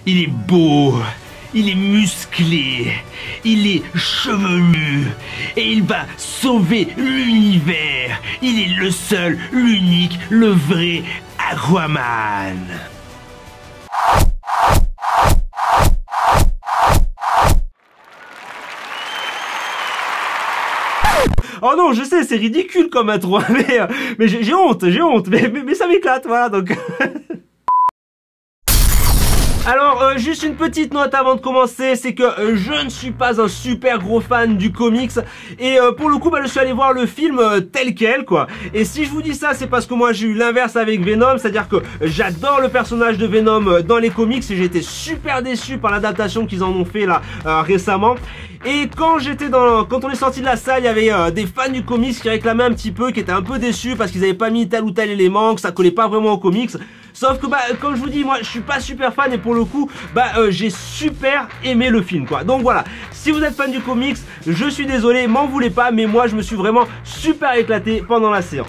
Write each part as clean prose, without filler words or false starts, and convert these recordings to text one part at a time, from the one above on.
Il est beau, il est musclé, il est chevelu et il va sauver l'univers. Il est le seul, l'unique, le vrai Aquaman. Oh non, je sais, c'est ridicule comme intro, mais j'ai honte, mais ça m'éclate, voilà, donc... Alors, juste une petite note avant de commencer, c'est que je ne suis pas un super gros fan du comics et pour le coup, je suis allé voir le film tel quel, quoi. Et si je vous dis ça, c'est parce que moi j'ai eu l'inverse avec Venom, c'est-à-dire que j'adore le personnage de Venom dans les comics et j'ai été super déçu par l'adaptation qu'ils en ont fait là récemment. Et quand on est sorti de la salle, il y avait des fans du comics qui réclamaient un petit peu, qui étaient un peu déçus parce qu'ils n'avaient pas mis tel ou tel élément, que ça collait pas vraiment au comics. Sauf que comme je vous dis, moi je suis pas super fan et pour le coup j'ai super aimé le film, quoi. Donc voilà, si vous êtes fan du comics, je suis désolé, m'en voulez pas, mais moi je me suis vraiment super éclaté pendant la séance.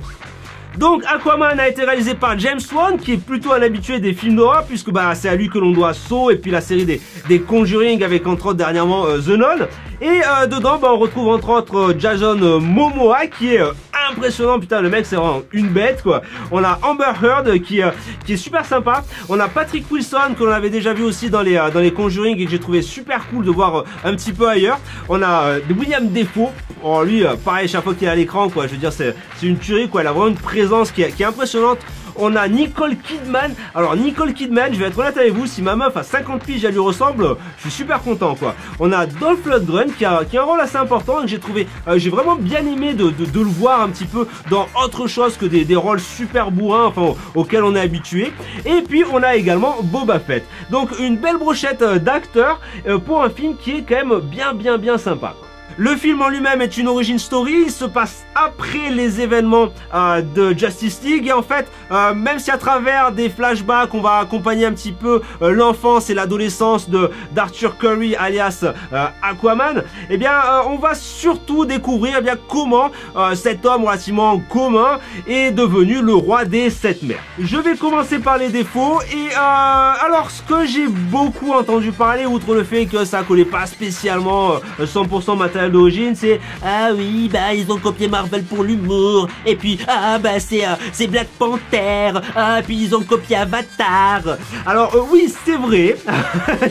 Donc Aquaman a été réalisé par James Wan, qui est plutôt un habitué des films d'horreur, puisque c'est à lui que l'on doit Saw et puis la série des Conjuring avec entre autres dernièrement The Nun. Et dedans on retrouve entre autres Jason Momoa qui est impressionnant, putain le mec c'est vraiment une bête, quoi. On a Amber Heard qui est super sympa. On a Patrick Wilson que l'on avait déjà vu aussi dans les Conjuring et que j'ai trouvé super cool de voir un petit peu ailleurs. On a William Dafoe. Oh lui pareil, chaque fois qu'il est à l'écran, quoi, je veux dire c'est une tuerie, quoi. Elle a vraiment une présence qui est impressionnante. On a Nicole Kidman. Alors Nicole Kidman, je vais être honnête avec vous, si ma meuf a 50 piges, elle lui ressemble, je suis super content, quoi. On a Dolph Lundgren qui a un rôle assez important et que j'ai trouvé, j'ai vraiment bien aimé de le voir un petit peu dans autre chose que des rôles super bourrins, enfin auxquels on est habitué. Et puis on a également Boba Fett. Donc une belle brochette d'acteurs pour un film qui est quand même bien sympa, quoi. Le film en lui-même est une origin story, il se passe après les événements de Justice League et en fait, même si à travers des flashbacks on va accompagner un petit peu l'enfance et l'adolescence d'Arthur Curry alias Aquaman, eh bien on va surtout découvrir comment cet homme relativement commun est devenu le roi des 7 mers. Je vais commencer par les défauts et alors ce que j'ai beaucoup entendu parler, outre le fait que ça collait pas spécialement 100% matériel d'origine, c'est ah oui ils ont copié Marvel pour l'humour et puis c'est Black Panther, puis ils ont copié Avatar. Alors oui c'est vrai,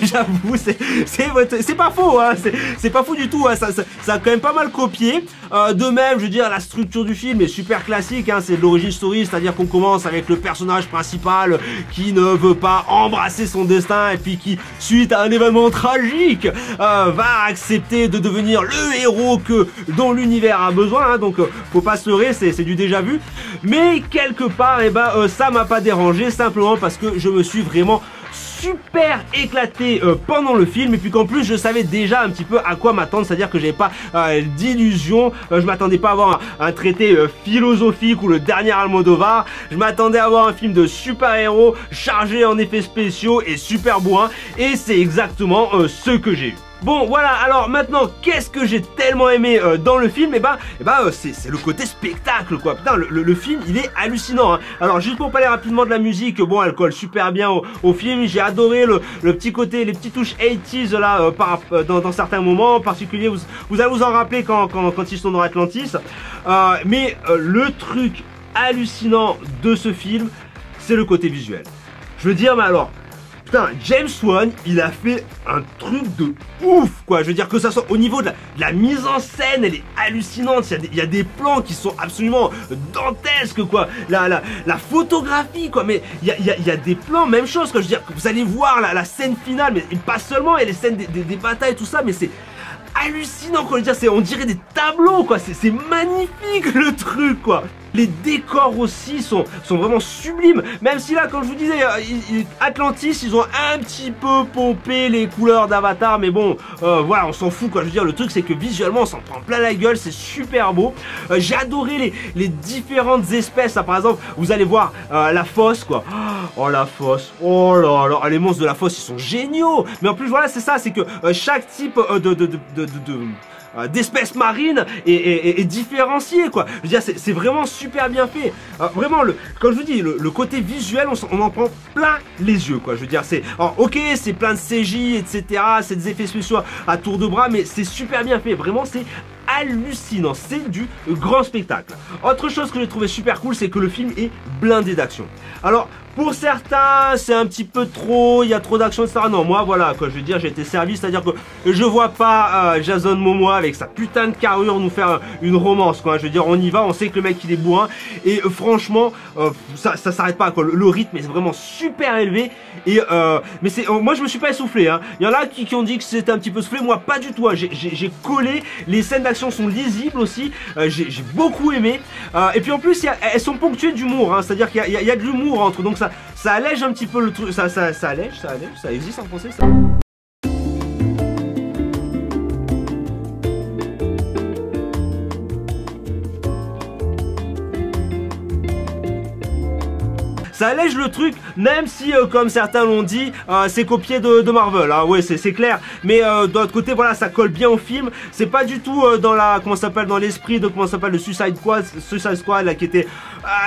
j'avoue c'est pas faux, hein, c'est pas faux du tout, hein, ça a quand même pas mal copié. De même je veux dire la structure du film est super classique, hein, c'est de l'origin story, c'est à dire qu'on commence avec le personnage principal qui ne veut pas embrasser son destin et puis qui suite à un événement tragique va accepter de devenir le héros dont l'univers a besoin, hein, donc faut pas se leurrer, c'est du déjà vu. Mais quelque part, ça m'a pas dérangé, simplement parce que je me suis vraiment super éclaté pendant le film et puis qu'en plus je savais déjà un petit peu à quoi m'attendre, c'est à dire que j'avais pas d'illusion, je m'attendais pas à avoir un traité philosophique ou le dernier Almodovar, je m'attendais à avoir un film de super héros chargé en effets spéciaux et super bourrin et c'est exactement ce que j'ai eu. Bon voilà, alors maintenant qu'est-ce que j'ai tellement aimé dans le film, c'est le côté spectacle, quoi. Putain le film il est hallucinant, hein. Alors juste pour parler rapidement de la musique, bon elle colle super bien au film, j'ai adoré le petit côté, les petites touches 80s là dans certains moments, en particulier vous allez vous en rappeler quand ils sont dans Atlantis, mais le truc hallucinant de ce film c'est le côté visuel. Je veux dire, mais alors putain, James Wan, il a fait un truc de ouf, quoi. Je veux dire que ça soit au niveau de la mise en scène, elle est hallucinante. Il y a des plans qui sont absolument dantesques, quoi. La photographie, quoi. Mais il y a des plans, même chose, quoi. Je veux dire que vous allez voir la scène finale, mais pas seulement, et les scènes des batailles et tout ça, mais c'est hallucinant, quoi. Je veux dire, on dirait des tableaux, quoi. C'est magnifique le truc, quoi. Les décors aussi sont vraiment sublimes. Même si là, comme je vous disais, Atlantis, ils ont un petit peu pompé les couleurs d'Avatar. Mais bon, voilà, on s'en fout, quoi. Je veux dire, le truc, c'est que visuellement, on s'en prend plein la gueule. C'est super beau. J'ai adoré les différentes espèces. Là, par exemple, vous allez voir la fosse, quoi. Oh, la fosse. Oh là là. Les monstres de la fosse, ils sont géniaux. Mais en plus, voilà, c'est ça. C'est que chaque type d'espèces marines et différenciées, quoi. Je veux dire, c'est vraiment super bien fait. Vraiment, comme je vous dis, le côté visuel, on en prend plein les yeux, quoi. Je veux dire, ok, c'est plein de CJ, etc. C'est des effets spéciaux à tour de bras, mais c'est super bien fait. Vraiment, c'est hallucinant, c'est du grand spectacle. Autre chose que j'ai trouvé super cool, c'est que le film est blindé d'action. Alors, pour certains, c'est un petit peu trop, il y a trop d'action, etc. Non, moi, voilà, quoi, je veux dire, j'ai été servi, c'est-à-dire que je vois pas Jason Momoa avec sa putain de carrure nous faire une romance, quoi. Je veux dire, on y va, on sait que le mec, il est bourrin, et franchement, ça s'arrête pas, quoi. Le rythme est vraiment super élevé, et mais moi, je me suis pas essoufflé, hein. Il y en a qui ont dit que c'était un petit peu soufflé, moi, pas du tout, hein. J'ai collé, les scènes d'action sont lisibles aussi, j'ai beaucoup aimé, et puis en plus, elles sont ponctuées d'humour, hein. C'est-à-dire qu'il y a de l'humour entre, donc ça allège un petit peu le truc, ça allège, ça existe en français ça. Ça allège le truc, même si, comme certains l'ont dit, c'est copié de Marvel, hein. Ouais, c'est clair. Mais d'un autre côté, voilà, ça colle bien au film. C'est pas du tout dans la, comment ça s'appelle, dans l'esprit de, comment ça s'appelle, le Suicide Squad, là, qui était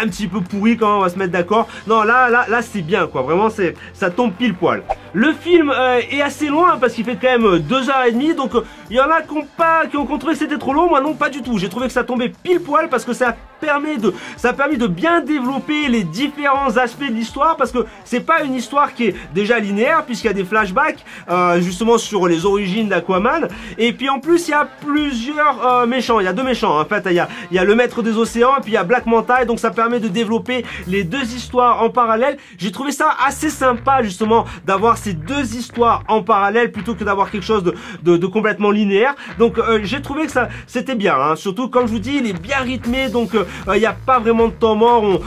un petit peu pourri quand même, on va se mettre d'accord. Non, là, c'est bien, quoi. Vraiment, ça tombe pile poil. Le film est assez loin parce qu'il fait quand même 2h30, donc il y en a qui ont trouvé que c'était trop long. Moi non, pas du tout. J'ai trouvé que ça tombait pile poil parce que ça a permis de bien développer les différents aspects de l'histoire, parce que c'est pas une histoire qui est déjà linéaire puisqu'il y a des flashbacks justement sur les origines d'Aquaman, et puis en plus il y a plusieurs méchants. Il y a deux méchants en fait. Il y a le maître des océans et puis il y a Black Manta, et donc ça permet de développer les deux histoires en parallèle. J'ai trouvé ça assez sympa justement d'avoir ces deux histoires en parallèle plutôt que d'avoir quelque chose de complètement linéaire. Donc j'ai trouvé que c'était bien, hein. Surtout comme je vous dis, il est bien rythmé, donc il n'y a pas vraiment de temps mort,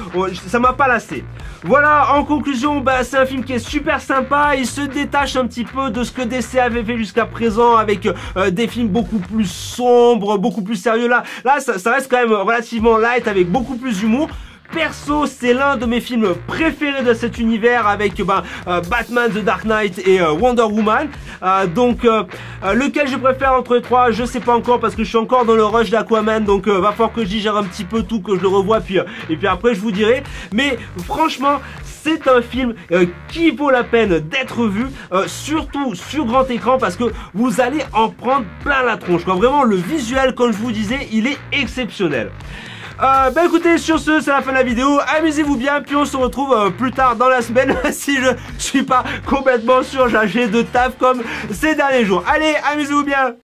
ça m'a pas lassé. Voilà, en conclusion, bah, c'est un film qui est super sympa. Il se détache un petit peu de ce que DC avait fait jusqu'à présent avec des films beaucoup plus sombres, beaucoup plus sérieux. Là ça reste quand même relativement light avec beaucoup plus d'humour. Perso, c'est l'un de mes films préférés de cet univers avec Batman, The Dark Knight et Wonder Woman. Donc, lequel je préfère entre les trois, je sais pas encore parce que je suis encore dans le rush d'Aquaman. Donc, va falloir que je digère un petit peu tout, que je le revoie, et puis après je vous dirai. Mais franchement, c'est un film qui vaut la peine d'être vu, surtout sur grand écran, parce que vous allez en prendre plein la tronche, quoi. Vraiment, le visuel, comme je vous disais, il est exceptionnel. Bah écoutez, sur ce, c'est la fin de la vidéo. Amusez-vous bien, puis on se retrouve plus tard dans la semaine si je suis pas complètement surchargé de taf comme ces derniers jours. Allez, amusez-vous bien.